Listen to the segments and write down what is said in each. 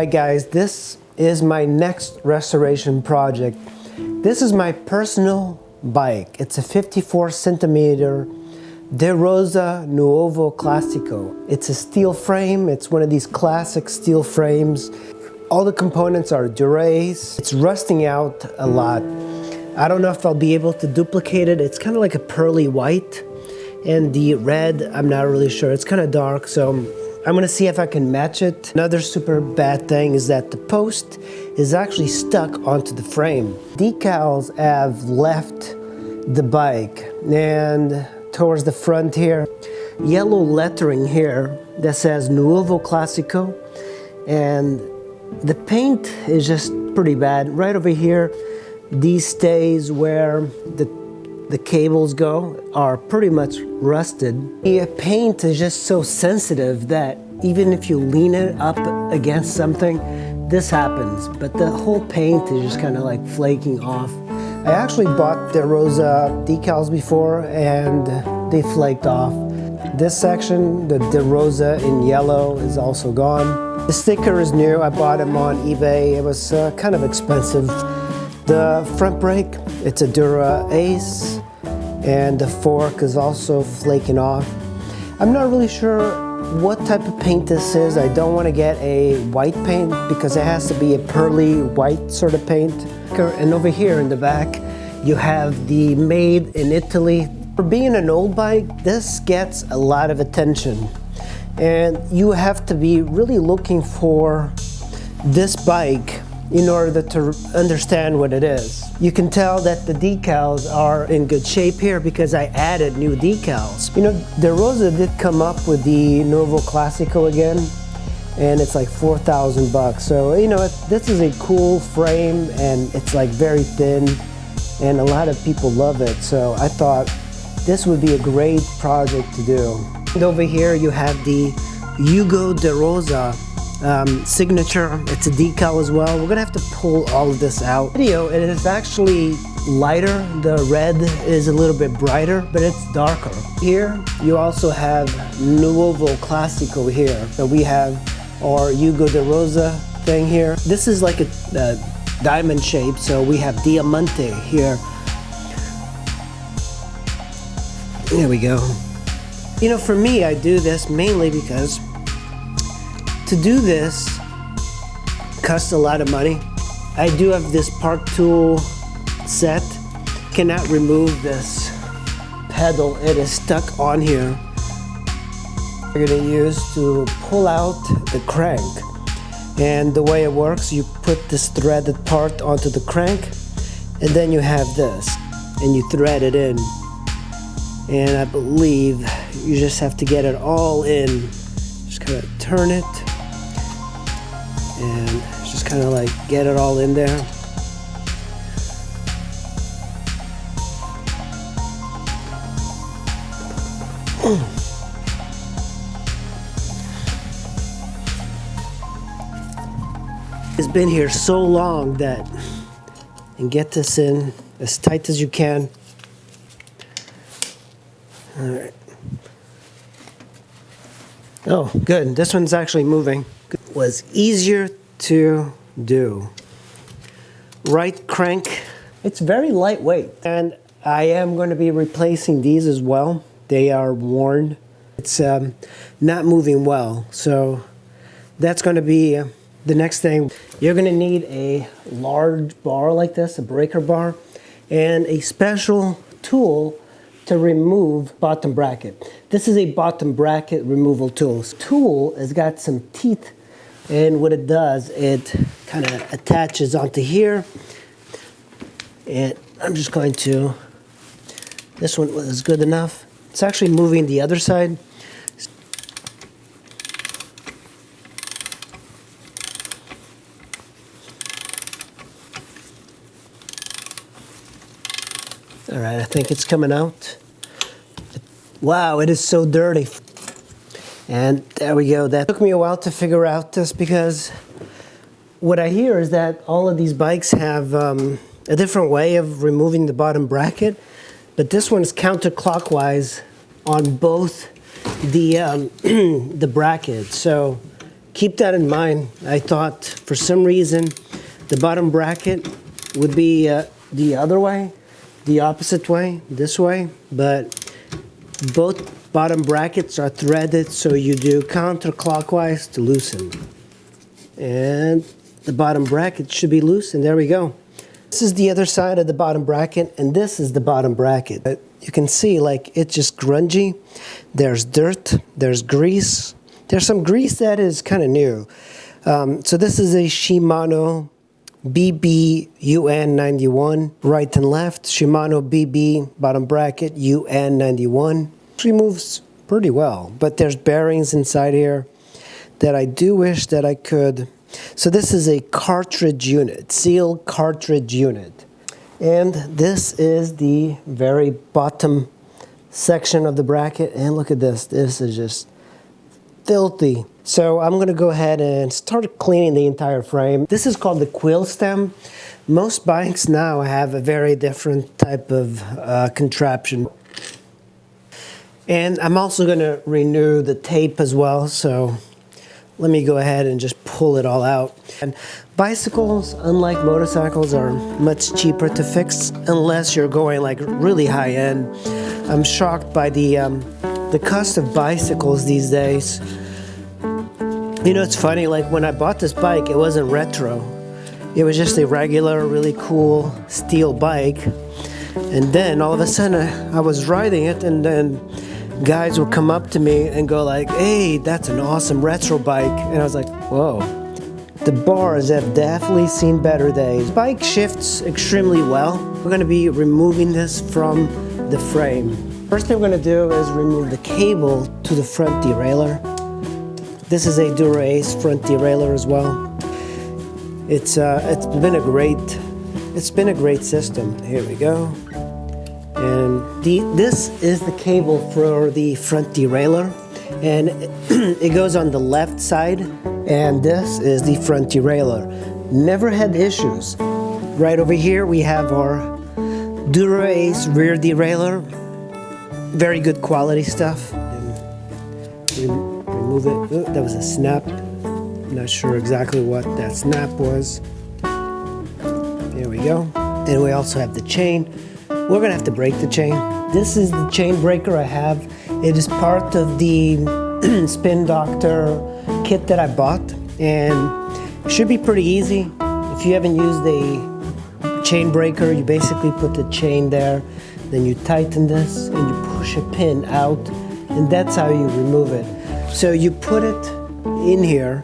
Alright guys, this is my next restoration project. This is my personal bike. It's a 54 centimeter DeRosa Nuovo Classico. It's a steel frame. It's one of these classic steel frames. All the components are derailleur. It's rusting out a lot. I don't know if I'll be able to duplicate it. It's kind of like a pearly white, and the red, I'm not really sure. It's kind of dark, so I'm gonna see if I can match it. Another super bad thing is that the post is actually stuck onto the frame. Decals have left the bike, and towards the front here, yellow lettering here that says Nuovo Classico, and the paint is just pretty bad. Right over here, these stays where the cables go are pretty much rusted. The paint is just so sensitive that even if you lean it up against something, this happens. But the whole paint is just kind of like flaking off. I actually bought DeRosa decals before and they flaked off. This section, the DeRosa in yellow, is also gone. The sticker is new. I bought them on eBay. It was kind of expensive. The front brake, it's a Dura Ace, and the fork is also flaking off. I'm not really sure what type of paint this is. I don't want to get a white paint because it has to be a pearly white sort of paint. And over here in the back, you have the made in Italy. For being an old bike, this gets a lot of attention. And you have to be really looking for this bike in order to understand what it is. You can tell that the decals are in good shape here because I added new decals. You know, DeRosa did come up with the Nuovo Classico again, and it's like 4,000 bucks. So, you know, this is a cool frame, and it's like very thin, and a lot of people love it. So I thought this would be a great project to do. And over here you have the Ugo DeRosa signature. It's a decal as well. We're gonna have to pull all of this out. Video, it is actually lighter. The red is a little bit brighter, but it's darker. Here you also have Nuovo Classico here. So we have our Ugo DeRosa thing here. This is like a diamond shape, so we have Diamante here. There we go. You know, for me, I do this mainly because to do this costs a lot of money. I do have this Park Tool set. Cannot remove this pedal. It is stuck on here. We're gonna use to pull out the crank. And the way it works, you put this threaded part onto the crank, and then you have this, and you thread it in. And I believe you just have to get it all in. Just kind of turn it, and just kind of like get it all in there. It's been here so long that, and get this in as tight as you can. All right. Oh, good. This one's actually moving. It was easier to do. Right crank. It's very lightweight, and I am going to be replacing these as well. They are worn. It's not moving well, so that's going to be the next thing. You're going to need a large bar like this, a breaker bar, and a special tool to remove bottom bracket. This is a bottom bracket removal tool. This tool has got some teeth, and what it does, it kind of attaches onto here. And I'm just going to, this one was good enough. It's actually moving the other side. All right, I think it's coming out. Wow, it is so dirty. And there we go. That took me a while to figure out this because what I hear is that all of these bikes have a different way of removing the bottom bracket, but this one's counterclockwise on both the the bracket. So keep that in mind. I thought for some reason the bottom bracket would be the other way, the opposite way, this way, but both bottom brackets are threaded, so you do counterclockwise to loosen. And the bottom bracket should be loose, and there we go. This is the other side of the bottom bracket, and this is the bottom bracket. But you can see, like, it's just grungy. There's dirt, there's grease. There's some grease that is kind of new. So this is a Shimano BB UN91, right and left. Shimano BB bottom bracket UN91. It moves pretty well, but there's bearings inside here that I do wish that I could. So this is a cartridge unit, sealed cartridge unit. And this is the very bottom section of the bracket. And look at this, this is just filthy. So I'm gonna go ahead and start cleaning the entire frame. This is called the quill stem. Most bikes now have a very different type of contraption. And I'm also gonna renew the tape as well, so let me go ahead and just pull it all out. And bicycles, unlike motorcycles, are much cheaper to fix unless you're going like really high end. I'm shocked by the cost of bicycles these days. You know, it's funny, like when I bought this bike, it wasn't retro. It was just a regular, really cool steel bike. And then all of a sudden I was riding it, and then guys would come up to me and go like, hey, that's an awesome retro bike. And I was like, whoa. The bars have definitely seen better days. The bike shifts extremely well. We're gonna be removing this from the frame. First thing we're gonna do is remove the cable to the front derailleur. This is a DeRosa front derailleur as well. It's been a great system. Here we go. And this is the cable for the front derailleur, and it goes on the left side, and this is the front derailleur. Never had issues. Right over here we have our DeRosa rear derailleur. Very good quality stuff. And remove it. Oh, that was a snap. Not sure exactly what that snap was. There we go. And we also have the chain. We're gonna have to break the chain. This is the chain breaker I have. It is part of the Spin Doctor kit that I bought, and it should be pretty easy. If you haven't used a chain breaker, you basically put the chain there, then you tighten this and you push a pin out, and that's how you remove it. So you put it in here,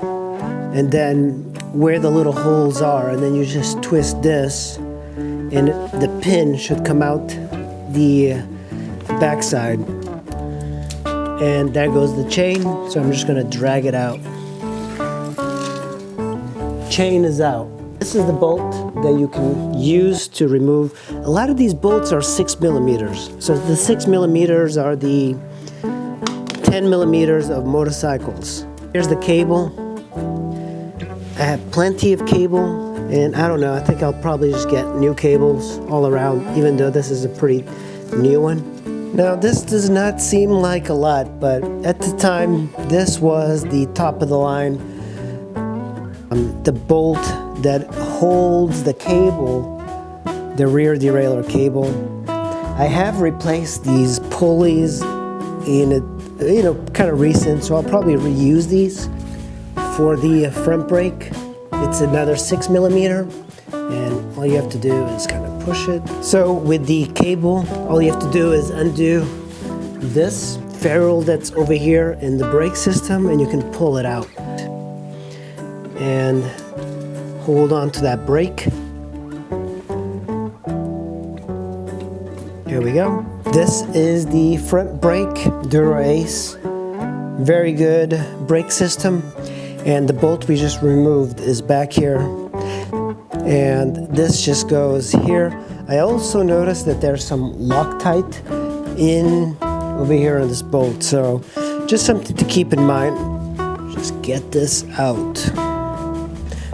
and then where the little holes are, and then you just twist this, and the pin should come out the backside. And there goes the chain, so I'm just gonna drag it out. Chain is out. This is the bolt that you can use to remove. A lot of these bolts are 6 millimeters. So the 6 millimeters are the 10 millimeters of motorcycles. Here's the cable. I have plenty of cable. And I don't know, I think I'll probably just get new cables all around, even though this is a pretty new one. Now, this does not seem like a lot, but at the time, this was the top of the line. The bolt that holds the cable, the rear derailleur cable. I have replaced these pulleys in a, kind of recent, so I'll probably reuse these for the front brake. It's another 6 millimeter, and all you have to do is kind of push it. So with the cable, all you have to do is undo this ferrule that's over here in the brake system, and you can pull it out. And hold on to that brake. Here we go. This is the front brake, DeRosa. Very good brake system. And the bolt we just removed is back here. And this just goes here. I also noticed that there's some Loctite over here on this bolt. So just something to keep in mind. Just get this out.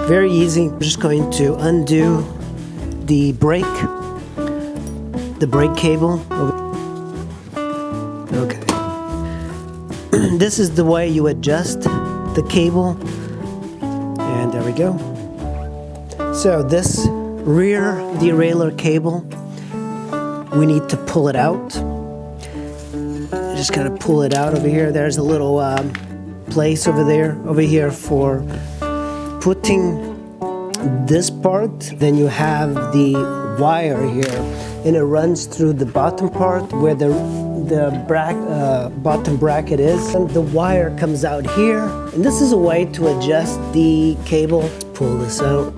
Very easy. I'm just going to undo the brake cable. Okay. This is the way you adjust the cable And there we go. So this rear derailleur cable, we need to pull it out. Just gotta pull it out over here. There's a little place over here for putting this part. Then you have the wire here, and it runs through the bottom part where the bottom bracket is, and the wire comes out here. And this is a way to adjust the cable. Let's pull this out.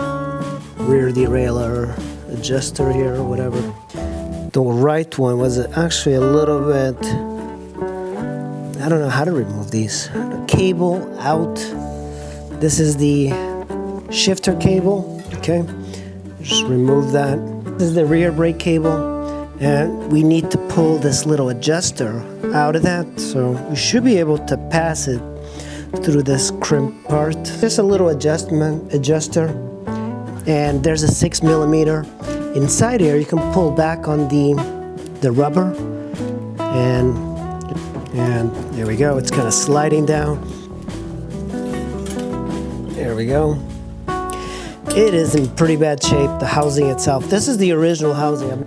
Rear derailleur adjuster here, or whatever. The right one was actually a little bit, I don't know how to remove these. The cable out. This is the shifter cable, okay? Just remove that. This is the rear brake cable, and we need to pull this little adjuster out of that, so we should be able to pass it through this crimp part. Just a little adjuster, and there's a 6mm. Inside here, you can pull back on the rubber, and there we go. It's kind of sliding down. There we go. It is in pretty bad shape, the housing itself. This is the original housing.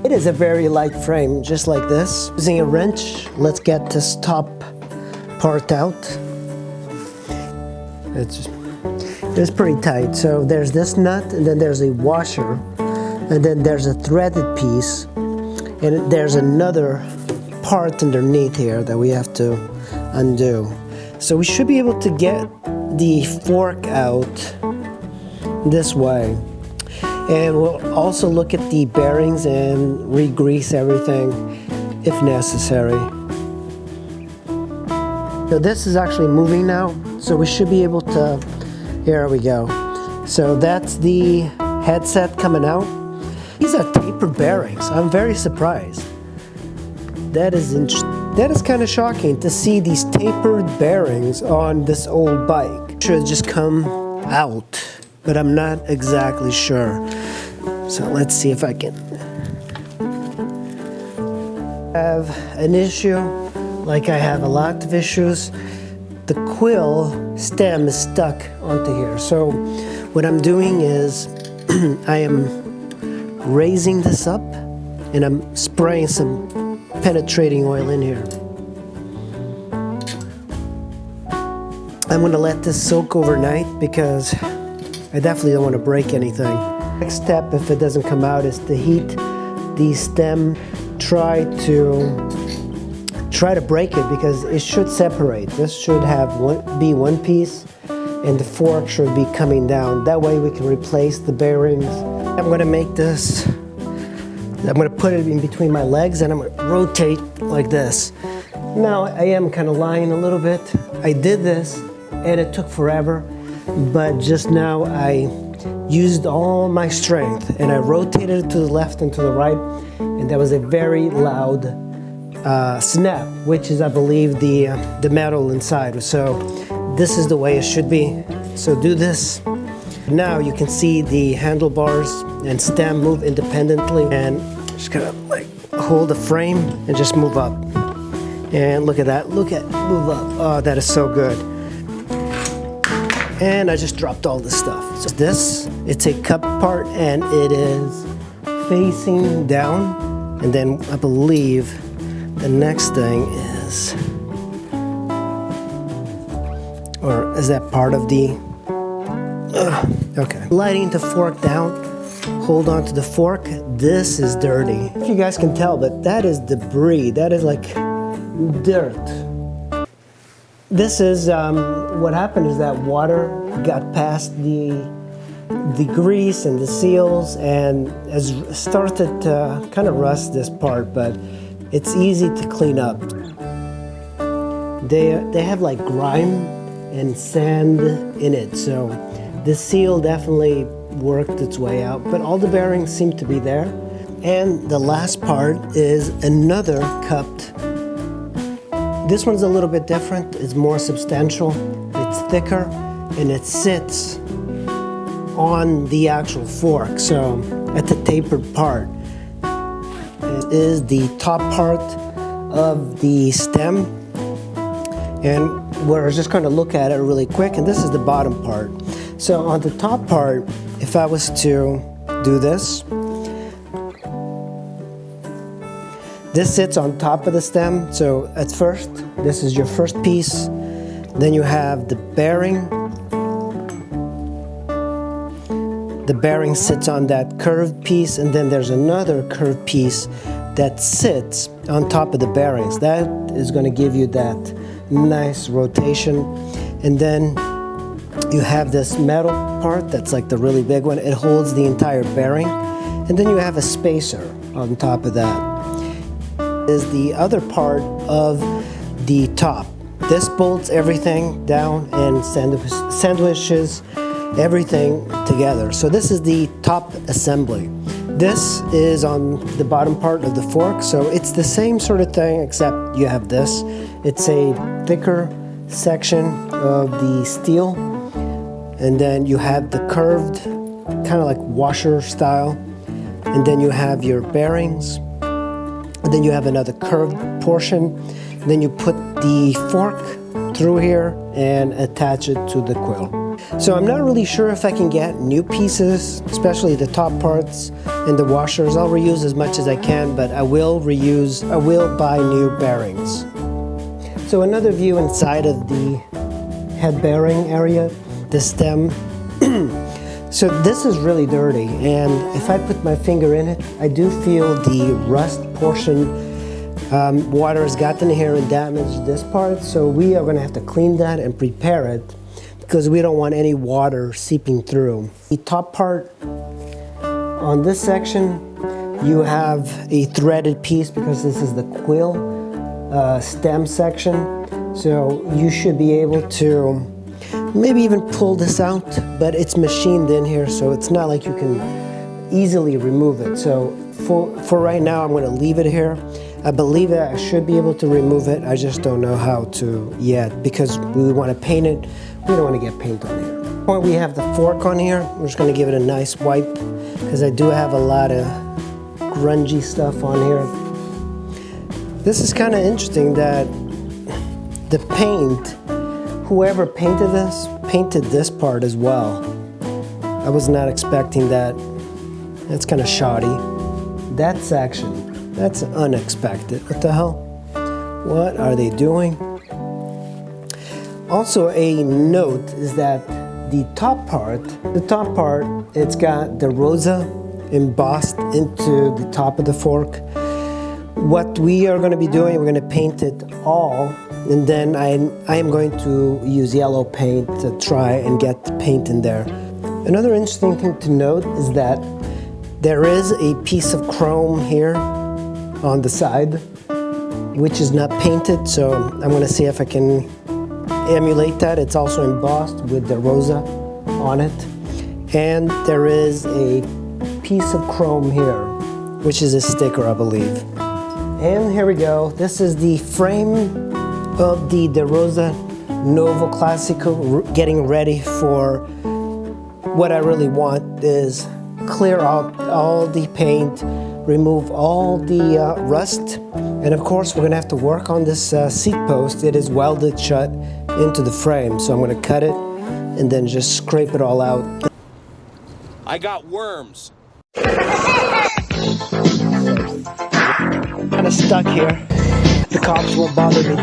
It is a very light frame, just like this. Using a wrench, let's get this top part out. It's pretty tight. So there's this nut, and then there's a washer, and then there's a threaded piece, and there's another part underneath here that we have to undo. So we should be able to get the fork out this way. And we'll also look at the bearings and re-grease everything if necessary. So this is actually moving now, so we should be able to, here we go. So that's the headset coming out. These are tapered bearings. I'm very surprised. That is kind of shocking to see these tapered bearings on this old bike. Should just come out, but I'm not exactly sure. So let's see if I can have an issue, like I have a lot of issues. The quill stem is stuck onto here. So what I'm doing is I am raising this up, and I'm spraying some penetrating oil in here. I'm going to let this soak overnight because I definitely don't want to break anything. Next step, if it doesn't come out, is to heat the stem. Try to break it because it should separate. This should be one piece, and the fork should be coming down. That way we can replace the bearings. I'm going to make this. I'm going to put it in between my legs, and I'm going to rotate like this. Now I am kind of lying a little bit. I did this, and it took forever, but just now I used all my strength, and I rotated it to the left and to the right, and there was a very loud snap, which is, I believe, the metal inside. So this is the way it should be. So do this. Now you can see the handlebars and stem move independently, and just gotta like hold the frame and just move up. And look at that, move up. Oh, that is so good. And I just dropped all this stuff. So this, it's a cup part, and it is facing down. And then I believe the next thing is, or is that part of the, okay. Sliding the fork down, hold on to the fork. This is dirty. If you guys can tell, but that is debris. That is like dirt. This is, what happened is that water got past the grease and the seals and has started to kind of rust this part, but it's easy to clean up. They have like grime and sand in it, so the seal definitely worked its way out, but all the bearings seem to be there. And the last part is another cupped. This one's a little bit different. It's more substantial, it's thicker, and it sits on the actual fork, so at the tapered part. It is the top part of the stem, and we're just going to look at it really quick. And this is the bottom part. So on the top part, if I was to do this, this sits on top of the stem. So at first, this is your first piece. Then you have the bearing. The bearing sits on that curved piece, and then there's another curved piece that sits on top of the bearings. That is going to give you that nice rotation. And then you have this metal part that's like the really big one. It holds the entire bearing. And then you have a spacer on top of that. Is the other part of the top. This bolts everything down and sandwiches everything together. So this is the top assembly. This is on the bottom part of the fork, so it's the same sort of thing except you have this. It's a thicker section of the steel, and then you have the curved, kind of like washer style, and then you have your bearings, and then you have another curved portion, and then you put the fork through here and attach it to the quill. So I'm not really sure if I can get new pieces, especially the top parts and the washers. I'll reuse as much as I can, but I will buy new bearings. So another view inside of the head bearing area, the stem. So this is really dirty, and if I put my finger in it, I do feel the rust portion. Water has gotten here and damaged this part, so we are going to have to clean that and prepare it, because we don't want any water seeping through. The top part on this section, you have a threaded piece because this is the quill stem section. So you should be able to maybe even pull this out, but it's machined in here, so it's not like you can easily remove it. So for right now, I'm going to leave it here. I believe that I should be able to remove it. I just don't know how to yet, because we want to paint it. We don't want to get paint on here. Point we have the fork on here. We're just going to give it a nice wipe, because I do have a lot of grungy stuff on here. This is kind of interesting that the paint, whoever painted this part as well. I was not expecting that. That's kind of shoddy. That section, that's unexpected. What the hell? What are they doing? Also, a note is that the top part, it's got DeRosa embossed into the top of the fork. What we are going to be doing, we're going to paint it all, and then I am going to use yellow paint to try and get the paint in there. Another interesting thing to note is that there is a piece of chrome here on the side, which is not painted, so I'm going to see if I can emulate that. It's also embossed with DeRosa on it. And there is a piece of chrome here, which is a sticker, I believe. And here we go. This is the frame of the DeRosa Nuovo Classico, getting ready for what I really want is clear out all the paint, remove all the rust, and of course we're going to have to work on this seat post. It is welded shut into the frame, so I'm going to cut it and then just scrape it all out. I got worms. Kind of stuck here. The cops won't bother me.